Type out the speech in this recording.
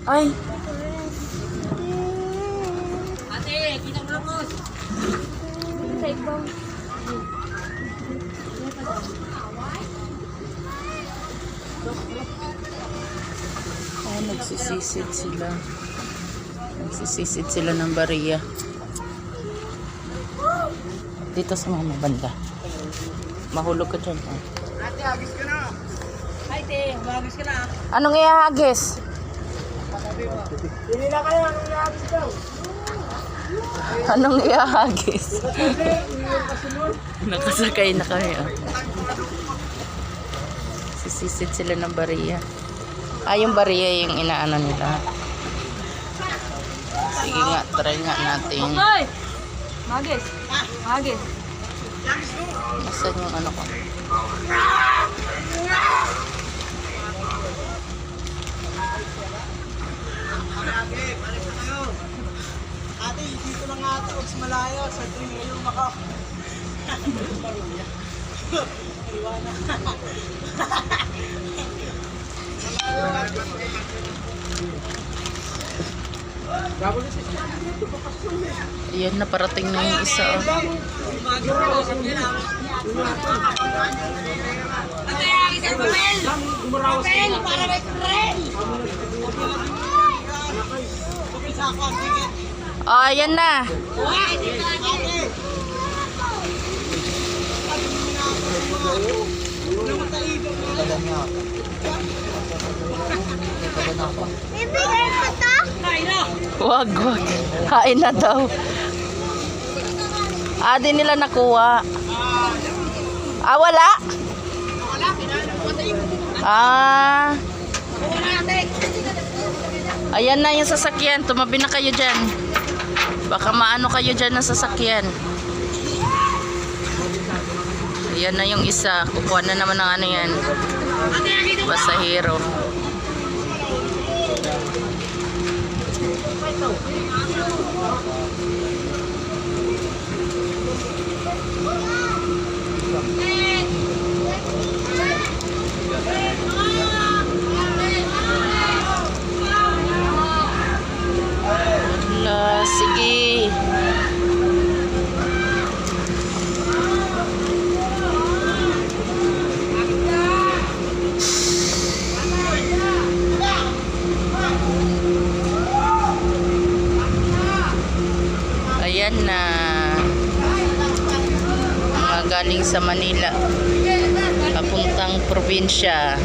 Ay. Ate, kita mo lang po. Sa ibang. Ay, nagsisisid sila. Nagsisisid sila ng bariya. Dito sa mga banda. Mahulog ka dyan. Oh. Ate, agis ka na. Ay, te, agis ka na. Anong ihagis? Hindi na kayo, anong agis daw? Anong ihagis? Nakasakay na kami. Oh. Sisisid sila ng bariya. Ah, yung bariya yung inaano nila. Sige nga, try nga natin. Hoy! Magis. Magis. Nasaan yung ano ko? Ate, dito lang ate, huwag sa malayo. Sa tuwing ngayon maka. Ayan, naparating na yung isa. Oh. Ate, agis ang papel! Papel! Para may papel! Papel sa ako, sige. Oh, ayan na. Ate! Bibigyan ko to? Wag, wag. Hain na daw. Ah, di nila nakuha. Ah, wala? Ah. Ayan na yung sasakyan. Tumabi na kayo dyan. Baka maano kayo dyan ng sasakyan. Ayan na yung isa. Kukuha na naman ng ano yan. Pasahero. Wala, sige. Ayan na. Mga galing sa Manila papuntang probinsya.